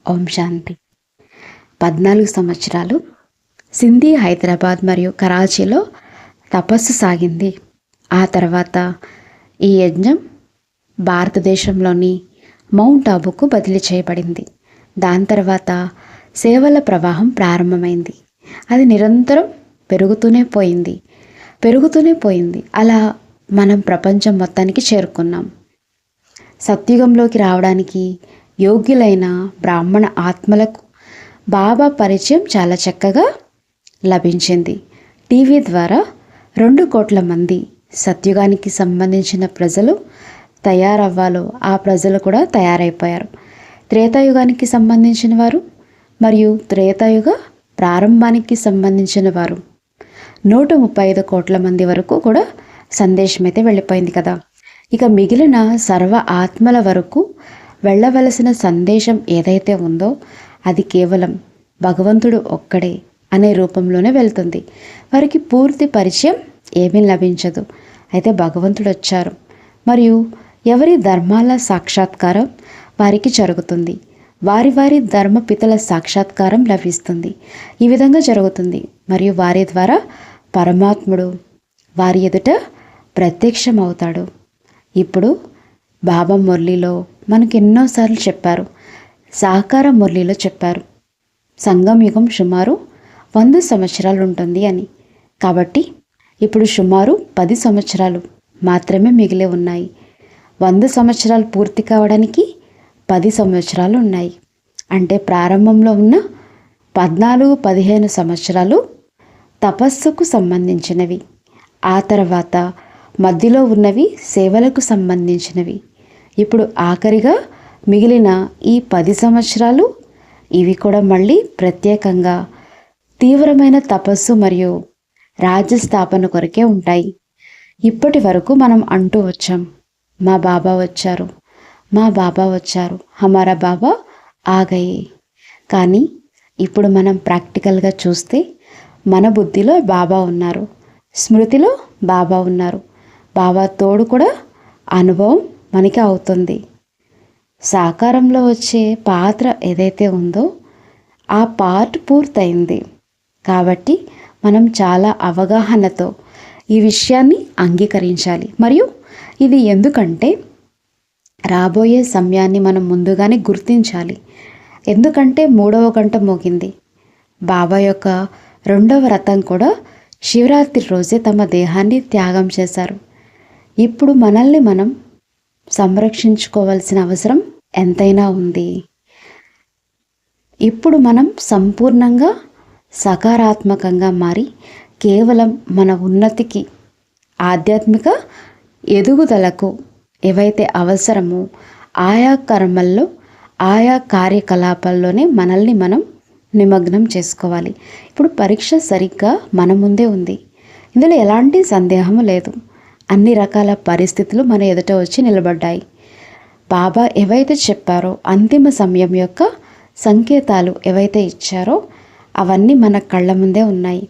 ఓం శాంతి. 14 సంవత్సరాలు సింధీ, హైదరాబాద్ మరియు కరాచీలో తపస్సు సాగింది. ఆ తర్వాత ఈ యజ్ఞం భారతదేశంలోని మౌంట్ ఆబుకు బదిలీ చేయబడింది. దాని తర్వాత సేవల ప్రవాహం ప్రారంభమైంది. అది నిరంతరం పెరుగుతూనే పోయింది. అలా మనం ప్రపంచం మొత్తానికి చేరుకున్నాం. సత్యుగంలోకి రావడానికి యోగ్యులైన బ్రాహ్మణ ఆత్మలకు బాబా పరిచయం చాలా చక్కగా లభించింది. టీవీ ద్వారా 2 కోట్ల మంది సత్యుగానికి సంబంధించిన ప్రజలు తయారవ్వాలో ఆ ప్రజలు కూడా తయారైపోయారు. త్రేతాయుగానికి సంబంధించిన వారు మరియు త్రేతాయుగ ప్రారంభానికి సంబంధించిన వారు 135 కోట్ల మంది వరకు కూడా సందేశం అయితే వెళ్ళిపోయింది కదా. ఇక మిగిలిన సర్వ ఆత్మల వరకు వెళ్ళవలసిన సందేశం ఏదైతే ఉందో అది కేవలం భగవంతుడు ఒక్కడే అనే రూపంలోనే వెళ్తుంది. వారికి పూర్తి పరిచయం ఏమీ లభించదు. అయితే భగవంతుడు వచ్చారు మరియు ఎవరి ధర్మాల సాక్షాత్కారం వారికి జరుగుతుంది. వారి ధర్మపితల సాక్షాత్కారం లభిస్తుంది. ఈ విధంగా జరుగుతుంది. మరియు వారి ద్వారా పరమాత్ముడు వారి ఎదుట ప్రత్యక్షమవుతాడు. ఇప్పుడు బాబా మురళిలో మనకు ఎన్నోసార్లు చెప్పారు, సాకార మురళిలో చెప్పారు, సంగం యుగం సుమారు 100 సంవత్సరాలు ఉంటుంది అని. కాబట్టి ఇప్పుడు సుమారు 10 సంవత్సరాలు మాత్రమే మిగిలి ఉన్నాయి. 100 సంవత్సరాలు పూర్తి కావడానికి 10 సంవత్సరాలు ఉన్నాయి. అంటే ప్రారంభంలో ఉన్న 14-15 సంవత్సరాలు తపస్సుకు సంబంధించినవి. ఆ తర్వాత మధ్యలో ఉన్నవి సేవలకు సంబంధించినవి. ఇప్పుడు ఆఖరిగా మిగిలిన ఈ 10 సంవత్సరాలు ఇవి కూడా మళ్ళీ ప్రత్యేకంగా తీవ్రమైన తపస్సు మరియు రాజ్యస్థాపన కొరకే ఉంటాయి. ఇప్పటి వరకు మనం అంటూ వచ్చాం, మా బాబా వచ్చారు, మా బాబా వచ్చారు, హమారా బాబా ఆగయే. కానీ ఇప్పుడు మనం ప్రాక్టికల్గా చూస్తే మన బుద్ధిలో బాబా ఉన్నారు, స్మృతిలో బాబా ఉన్నారు. బాబా తోడు కూడా అనుభవం మనకి అవుతుంది. సాకారంలో వచ్చే పాత్ర ఏదైతే ఉందో ఆ పార్ట్ పూర్తయింది. కాబట్టి మనం చాలా అవగాహనతో ఈ విషయాన్ని అంగీకరించాలి. మరియు ఇది ఎందుకంటే రాబోయే సమయాన్ని మనం ముందుగానే గుర్తించాలి. ఎందుకంటే 3వ గంట మోగింది. బాబా యొక్క 2వ రథం కూడా శివరాత్రి రోజే తమ దేహాన్ని త్యాగం చేశారు. ఇప్పుడు మనల్ని మనం సంరక్షించుకోవాల్సిన అవసరం ఎంతైనా ఉంది. ఇప్పుడు మనం సంపూర్ణంగా సకారాత్మకంగా మారి కేవలం మన ఉన్నతికి, ఆధ్యాత్మిక ఎదుగుదలకు ఏవైతే అవసరమో ఆయా కర్మల్లో, ఆయా కార్యకలాపాల్లోనే మనల్ని మనం నిమగ్నం చేసుకోవాలి. ఇప్పుడు పరీక్ష సరిగ్గా మన ముందే ఉంది. ఇందులో ఎలాంటి సందేహము లేదు. అన్ని రకాల పరిస్థితులు మన ఎదుట వచ్చి నిలబడ్డాయి. బాబా ఏవైతే చెప్పారో అంతిమ సమయం యొక్క సంకేతాలు ఏవైతే ఇచ్చారో అవన్నీ మన కళ్ళ ముందే ఉన్నాయి.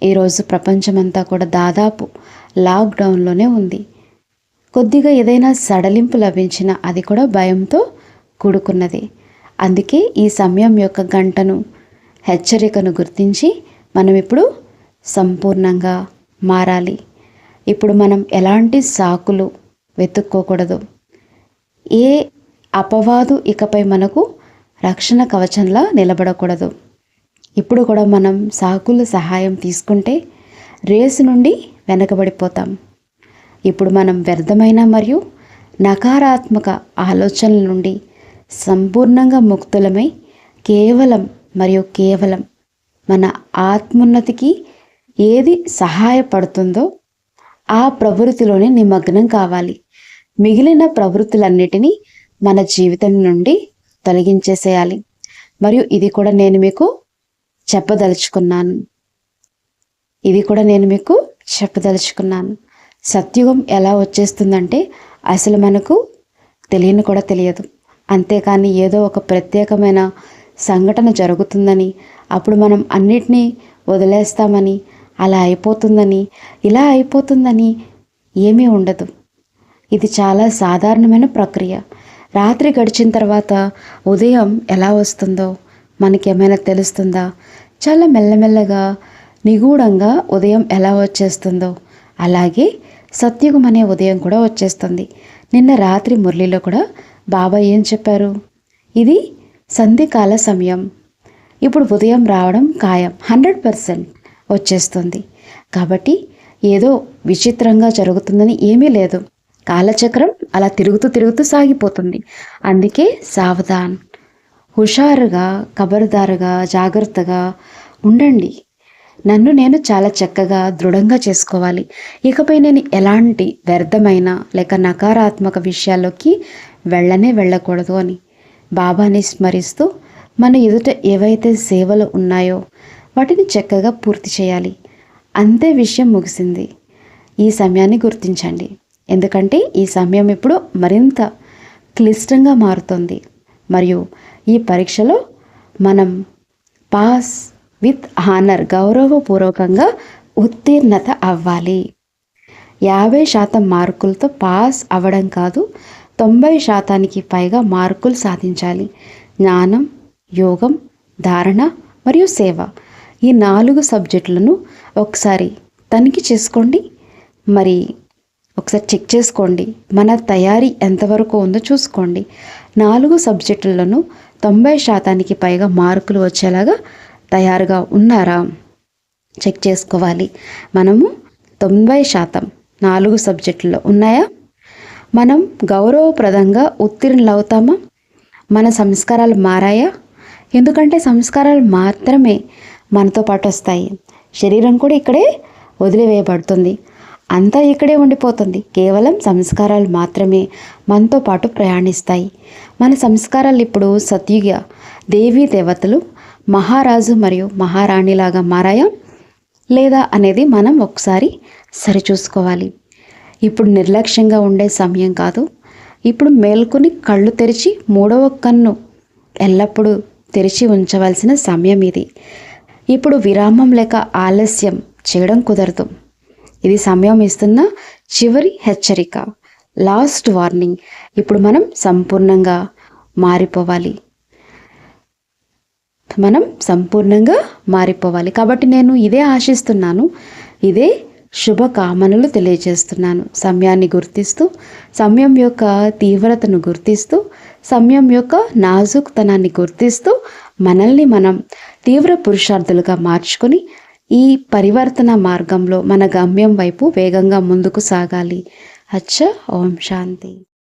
ఈరోజు ప్రపంచమంతా కూడా దాదాపు లాక్డౌన్లోనే ఉంది. కొద్దిగా ఏదైనా సడలింపు లభించినా అది కూడా భయంతో కూడుకున్నది. అందుకే ఈ సమయం యొక్క గంటను, హెచ్చరికను గుర్తించి మనం ఇప్పుడు సంపూర్ణంగా మారాలి. ఇప్పుడు మనం ఎలాంటి సాకులు వెతుక్కోకూడదు. ఏ అపవాదు ఇకపై మనకు రక్షణ కవచంలా నిలబడకూడదు. ఇప్పుడు కూడా మనం సాకుల సహాయం తీసుకుంటే రేసు నుండి వెనకబడిపోతాం. ఇప్పుడు మనం వ్యర్థమైన మరియు నకారాత్మక ఆలోచనల నుండి సంపూర్ణంగా ముక్తులమై కేవలం మరియు కేవలం మన ఆత్మోన్నతికి ఏది సహాయపడుతుందో ఆ ప్రవృత్తిలోనే నిమగ్నం కావాలి. మిగిలిన ప్రవృత్తులన్నిటినీ మన జీవితం నుండి తొలగించేసేయాలి. మరియు ఇది కూడా నేను మీకు చెప్పదలుచుకున్నాను. సత్యుగం ఎలా వచ్చేస్తుందంటే అసలు మనకు తెలియని కూడా తెలియదు. అంతేకాని ఏదో ఒక ప్రత్యేకమైన సంఘటన జరుగుతుందని, అప్పుడు మనం అన్నిటినీ వదిలేస్తామని, అలా అయిపోతుందని, ఇలా అయిపోతుందని ఏమీ ఉండదు. ఇది చాలా సాధారణమైన ప్రక్రియ. రాత్రి గడిచిన తర్వాత ఉదయం ఎలా వస్తుందో మనకేమైనా తెలుస్తుందా? చాలా మెల్లమెల్లగా నిగూఢంగా ఉదయం ఎలా వచ్చేస్తుందో అలాగే సత్యుగం అనే ఉదయం కూడా వచ్చేస్తుంది. నిన్న రాత్రి మురళిలో కూడా బాబా ఏం చెప్పారు? ఇది సంధికాల సమయం, ఇప్పుడు ఉదయం రావడం ఖాయం, 100% వచ్చేస్తుంది. కాబట్టి ఏదో విచిత్రంగా జరుగుతుందని ఏమీ లేదు. కాలచక్రం అలా తిరుగుతూ తిరుగుతూ సాగిపోతుంది. అందుకే సావధాన్, హుషారుగా, ఖబర్దారుగా, జాగ్రత్తగా ఉండండి. నన్ను నేను చాలా చక్కగా దృఢంగా చేసుకోవాలి. ఇకపై నేను ఎలాంటి వ్యర్థమైన లేక నకారాత్మక విషయాల్లోకి వెళ్ళకూడదు అని బాబాని స్మరిస్తూ మన ఎదుట ఏవైతే సేవలు ఉన్నాయో వాటిని చక్కగా పూర్తి చేయాలి. అంతే, విషయం ముగిసింది. ఈ సమయాన్ని గుర్తించండి. ఎందుకంటే ఈ సమయం ఇప్పుడు మరింత క్లిష్టంగా మారుతుంది. మరియు ఈ పరీక్షలో మనం పాస్ విత్ హానర్, గౌరవపూర్వకంగా ఉత్తీర్ణత అవ్వాలి. 50% మార్కులతో పాస్ అవ్వడం కాదు, 90%కి పైగా మార్కులు సాధించాలి. జ్ఞానం, యోగం, ధారణ మరియు సేవ, ఈ 4 సబ్జెక్టులను ఒకసారి తనిఖీ చేసుకోండి. మరి ఒకసారి చెక్ చేసుకోండి, మన తయారీ ఎంతవరకు ఉందో చూసుకోండి. 4 సబ్జెక్టులను 90%కి పైగా మార్కులు వచ్చేలాగా తయారుగా ఉన్నారా చెక్ చేసుకోవాలి. మనము 90% 4 సబ్జెక్టుల్లో ఉన్నాయా? మనం గౌరవప్రదంగా ఉత్తీర్ణులవుతామా? మన సంస్కారాలు మారాయా? ఎందుకంటే సంస్కారాలు మాత్రమే మనతో పాటు వస్తాయి. శరీరం కూడా ఇక్కడే వదిలివేయబడుతుంది, అంతా ఇక్కడే ఉండిపోతుంది. కేవలం సంస్కారాలు మాత్రమే మనతో పాటు ప్రయాణిస్తాయి. మన సంస్కారాలు ఇప్పుడు సత్యుగ దేవీ దేవతలు, మహారాజు మరియు మహారాణిలాగా మారాయా లేదా అనేది మనం ఒకసారి సరిచూసుకోవాలి. ఇప్పుడు నిర్లక్ష్యంగా ఉండే సమయం కాదు. ఇప్పుడు మేల్కొని కళ్ళు తెరిచి 3వ కన్ను ఎల్లప్పుడూ తెరిచి ఉంచవలసిన సమయం ఇది. ఇప్పుడు విరామం లేక ఆలస్యం చేయడం కుదరదు. ఇది సమయం ఇస్తున్న చివరి హెచ్చరిక, లాస్ట్ వార్నింగ్. ఇప్పుడు మనం సంపూర్ణంగా మారిపోవాలి. కాబట్టి నేను ఇదే ఆశిస్తున్నాను, ఇదే శుభకామనలు తెలియజేస్తున్నాను. సమయాన్ని గుర్తిస్తూ, సమయం యొక్క తీవ్రతను గుర్తిస్తూ, సమయం యొక్క నాజుక్తనాన్ని గుర్తిస్తూ మనల్ని మనం తీవ్ర పురుషార్థులుగా మార్చుకొని ఈ పరివర్తన మార్గంలో మన గమ్యం వైపు వేగంగా ముందుకు సాగాలి. అచ్చా, ఓం శాంతి.